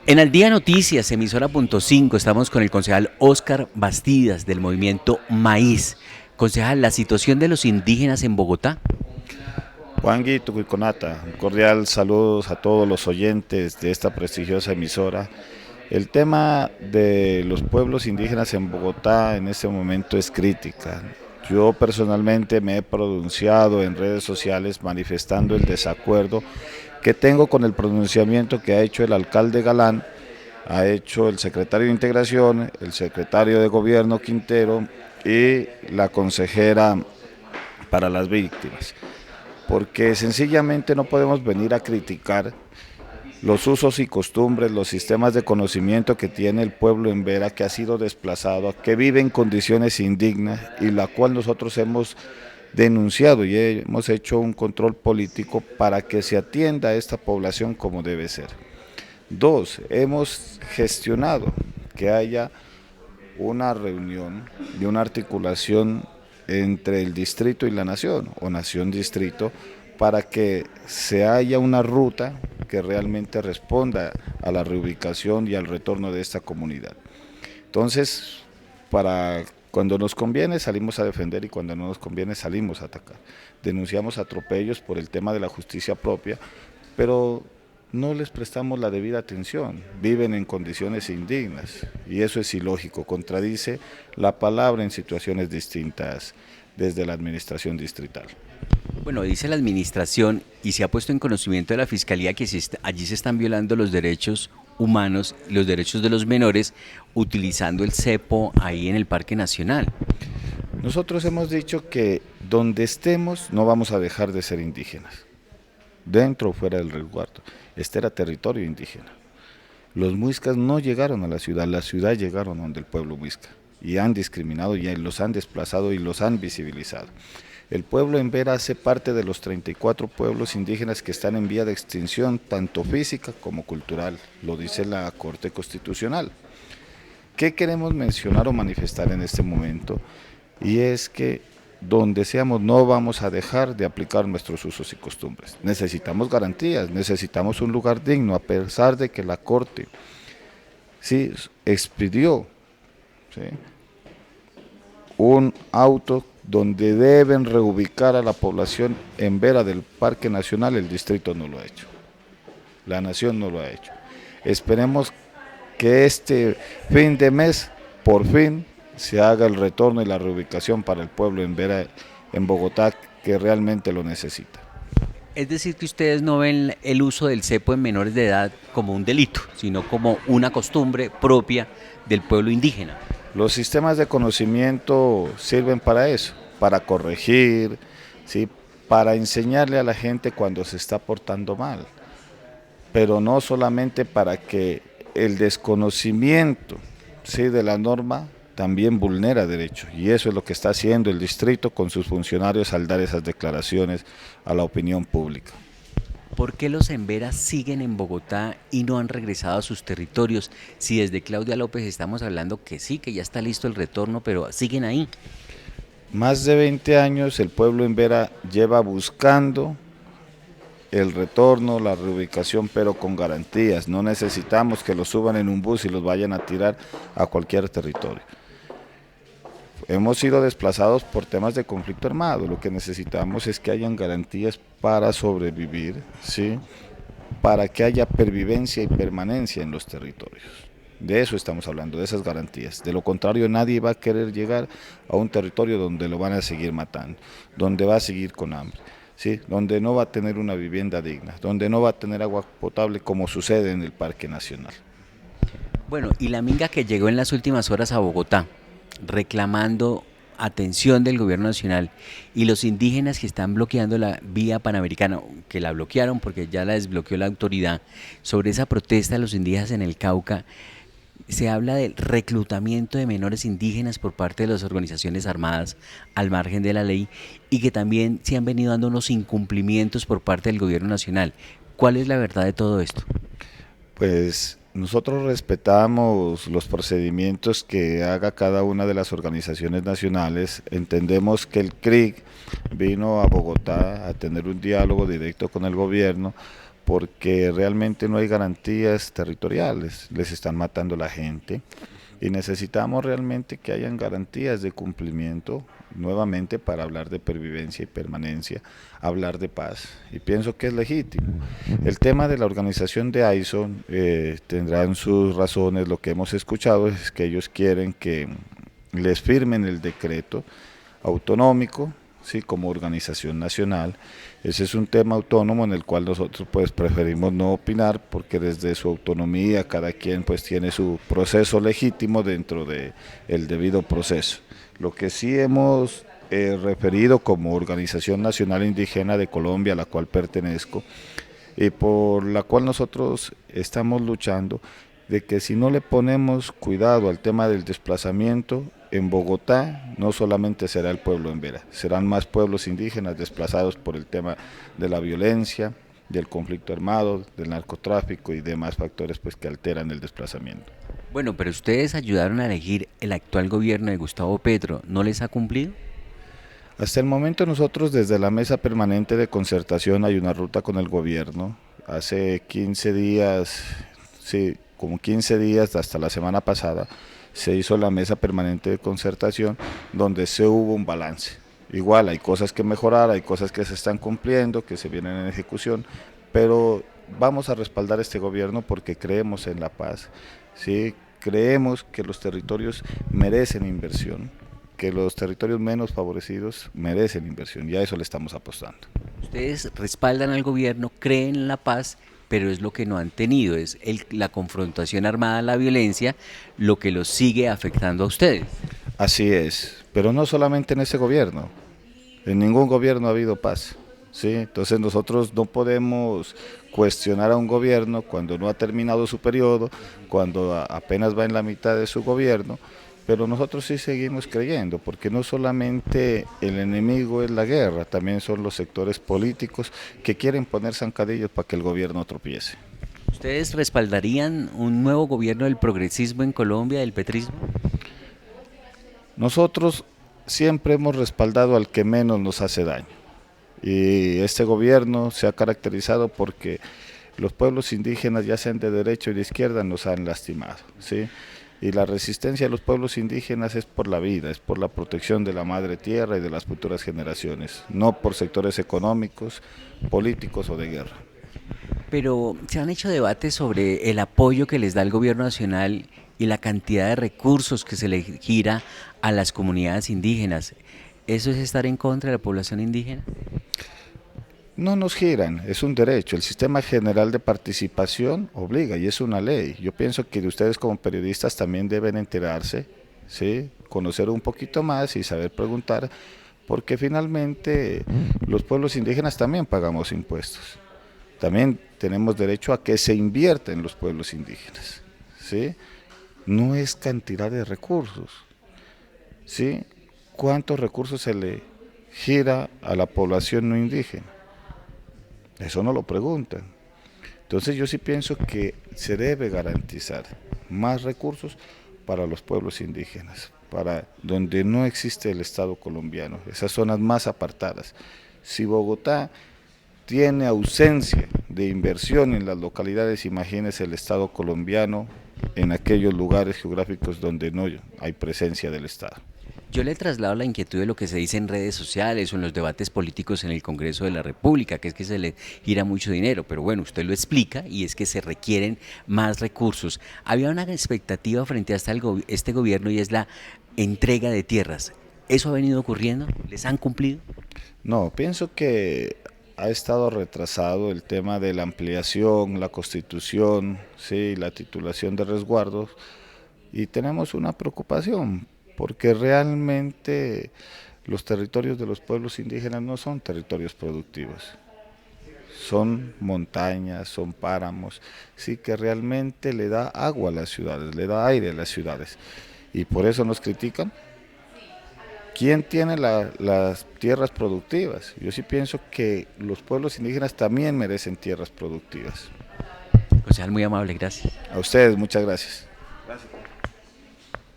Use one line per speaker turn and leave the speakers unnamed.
En Al Día Noticias, emisora punto 5, estamos con el concejal Óscar Bastidas del movimiento Maíz. Concejal, la situación de los indígenas en Bogotá.
Juangui Tucuiconata, un cordial saludos a todos los oyentes de esta prestigiosa emisora. El tema de los pueblos indígenas en Bogotá en este momento es crítica. Yo personalmente me he pronunciado en redes sociales manifestando el desacuerdo que tengo con el pronunciamiento que ha hecho el alcalde Galán, ha hecho el secretario de Integración, el secretario de Gobierno Quintero y la consejera para las víctimas, porque sencillamente no podemos venir a criticar los usos y costumbres, los sistemas de conocimiento que tiene el pueblo en Vera, que ha sido desplazado, que vive en condiciones indignas y la cual nosotros hemos denunciado y hemos hecho un control político para que se atienda a esta población como debe ser. Dos, hemos gestionado que haya una reunión y una articulación entre el distrito y la nación, o nación-distrito, para que se haya una ruta que realmente responda a la reubicación y al retorno de esta comunidad. Entonces, para cuando nos conviene salimos a defender y cuando no nos conviene salimos a atacar. Denunciamos atropellos por el tema de la justicia propia, pero no les prestamos la debida atención, viven en condiciones indignas y eso es ilógico, contradice la palabra en situaciones distintas desde la administración distrital.
Bueno, dice la administración y se ha puesto en conocimiento de la Fiscalía que allí se están violando los derechos humanos, los derechos de los menores, utilizando el cepo ahí en el Parque Nacional.
Nosotros hemos dicho que donde estemos no vamos a dejar de ser indígenas, dentro o fuera del resguardo. Este era territorio indígena. Los muiscas no llegaron a la ciudad llegaron donde el pueblo muisca y han discriminado y los han desplazado y los han visibilizado. El pueblo en Vera hace parte de los 34 pueblos indígenas que están en vía de extinción, tanto física como cultural, lo dice la Corte Constitucional. ¿Qué queremos mencionar o manifestar en este momento? Y es que donde seamos no vamos a dejar de aplicar nuestros usos y costumbres. Necesitamos garantías, necesitamos un lugar digno, a pesar de que la Corte sí expidió, ¿sí?, un auto donde deben reubicar a la población en Vera del Parque Nacional, el distrito no lo ha hecho, la nación no lo ha hecho. Esperemos que este fin de mes, por fin, se haga el retorno y la reubicación para el pueblo en Vera, en Bogotá, que realmente lo necesita.
Es decir, que ustedes no ven el uso del cepo en menores de edad como un delito, sino como una costumbre propia del pueblo indígena.
Los sistemas de conocimiento sirven para eso, para corregir, ¿sí?, para enseñarle a la gente cuando se está portando mal, pero no solamente para que el desconocimiento, ¿sí?, de la norma también vulnera derechos, y eso es lo que está haciendo el distrito con sus funcionarios al dar esas declaraciones a la opinión pública.
¿Por qué los emberas siguen en Bogotá y no han regresado a sus territorios? Si desde Claudia López estamos hablando que sí, que ya está listo el retorno, pero siguen ahí.
Más de 20 años el pueblo en Vera lleva buscando el retorno, la reubicación, pero con garantías. No necesitamos que los suban en un bus y los vayan a tirar a cualquier territorio. Hemos sido desplazados por temas de conflicto armado. Lo que necesitamos es que hayan garantías para sobrevivir, ¿sí?, para que haya pervivencia y permanencia en los territorios. De eso estamos hablando, de esas garantías. De lo contrario, nadie va a querer llegar a un territorio donde lo van a seguir matando, donde va a seguir con hambre, ¿sí?, donde no va a tener una vivienda digna, donde no va a tener agua potable como sucede en el Parque Nacional.
Bueno, y la minga que llegó en las últimas horas a Bogotá, reclamando atención del gobierno nacional y los indígenas que están bloqueando la vía panamericana, que la bloquearon porque ya la desbloqueó la autoridad, sobre esa protesta de los indígenas en el Cauca, se habla del reclutamiento de menores indígenas por parte de las organizaciones armadas al margen de la ley y que también se han venido dando unos incumplimientos por parte del gobierno nacional. ¿Cuál es la verdad de todo esto?
Pues nosotros respetamos los procedimientos que haga cada una de las organizaciones nacionales. Entendemos que el CRIC vino a Bogotá a tener un diálogo directo con el gobierno porque realmente no hay garantías territoriales, les están matando la gente y necesitamos realmente que hayan garantías de cumplimiento nuevamente para hablar de pervivencia y permanencia, hablar de paz, y pienso que es legítimo. El tema de la organización de ISO tendrán sus razones. Lo que hemos escuchado es que ellos quieren que les firmen el decreto autonómico, sí, como organización nacional. Ese es un tema autónomo en el cual nosotros pues preferimos no opinar, porque desde su autonomía cada quien pues tiene su proceso legítimo dentro de el debido proceso. Lo que sí hemos referido como Organización Nacional Indígena de Colombia, a la cual pertenezco, y por la cual nosotros estamos luchando, de que si no le ponemos cuidado al tema del desplazamiento, en Bogotá no solamente será el pueblo embera, serán más pueblos indígenas desplazados por el tema de la violencia, del conflicto armado, del narcotráfico y demás factores pues que alteran el desplazamiento.
Bueno, pero ustedes ayudaron a elegir el actual gobierno de Gustavo Petro, ¿no les ha cumplido?
Hasta el momento nosotros desde la mesa permanente de concertación hay una ruta con el gobierno. Hace 15 días, sí, como 15 días hasta la semana pasada, se hizo la mesa permanente de concertación donde se hubo un balance. Igual hay cosas que mejorar, hay cosas que se están cumpliendo, que se vienen en ejecución, pero vamos a respaldar este gobierno porque creemos en la paz, ¿sí? Creemos que los territorios merecen inversión, que los territorios menos favorecidos merecen inversión, y a eso le estamos apostando.
Ustedes respaldan al gobierno, creen en la paz, pero es lo que no han tenido, es la confrontación armada, la violencia, lo que los sigue afectando a ustedes.
Así es, pero no solamente en ese gobierno, en ningún gobierno ha habido paz, ¿sí? Entonces nosotros no podemos cuestionar a un gobierno cuando no ha terminado su periodo, cuando apenas va en la mitad de su gobierno, pero nosotros sí seguimos creyendo, porque no solamente el enemigo es la guerra, también son los sectores políticos que quieren poner zancadillos para que el gobierno tropiece.
¿Ustedes respaldarían un nuevo gobierno del progresismo en Colombia, del petrismo?
Nosotros siempre hemos respaldado al que menos nos hace daño, y este gobierno se ha caracterizado porque los pueblos indígenas, ya sean de derecha o de izquierda, nos han lastimado, ¿sí? Y la resistencia de los pueblos indígenas es por la vida, es por la protección de la madre tierra y de las futuras generaciones, no por sectores económicos, políticos o de guerra.
Pero se han hecho debates sobre el apoyo que les da el gobierno nacional y la cantidad de recursos que se le gira a las comunidades indígenas. ¿Eso es estar en contra de la población indígena?
No nos giran, es un derecho. El sistema general de participación obliga y es una ley. Yo pienso que ustedes como periodistas también deben enterarse, ¿sí? Conocer un poquito más y saber preguntar, porque finalmente los pueblos indígenas también pagamos impuestos. También tenemos derecho a que se invierta en los pueblos indígenas, ¿sí? No es cantidad de recursos, ¿sí? ¿Cuántos recursos se le gira a la población no indígena? Eso no lo preguntan. Entonces yo sí pienso que se debe garantizar más recursos para los pueblos indígenas, para donde no existe el Estado colombiano, esas zonas más apartadas. Si Bogotá tiene ausencia de inversión en las localidades, imagínese el Estado colombiano en aquellos lugares geográficos donde no hay presencia del Estado.
Yo le traslado la inquietud de lo que se dice en redes sociales o en los debates políticos en el Congreso de la República, que es que se le gira mucho dinero, pero bueno, usted lo explica y es que se requieren más recursos. Había una expectativa frente a este gobierno y es la entrega de tierras. ¿Eso ha venido ocurriendo? ¿Les han cumplido?
No, pienso que ha estado retrasado el tema de la ampliación, la constitución, sí, la titulación de resguardos, y tenemos una preocupación porque realmente los territorios de los pueblos indígenas no son territorios productivos, son montañas, son páramos, sí, que realmente le da agua a las ciudades, le da aire a las ciudades, y por eso nos critican. ¿Quién tiene las tierras productivas? Yo sí pienso que los pueblos indígenas también merecen tierras productivas.
Concejal, muy amable, gracias.
A ustedes, muchas gracias.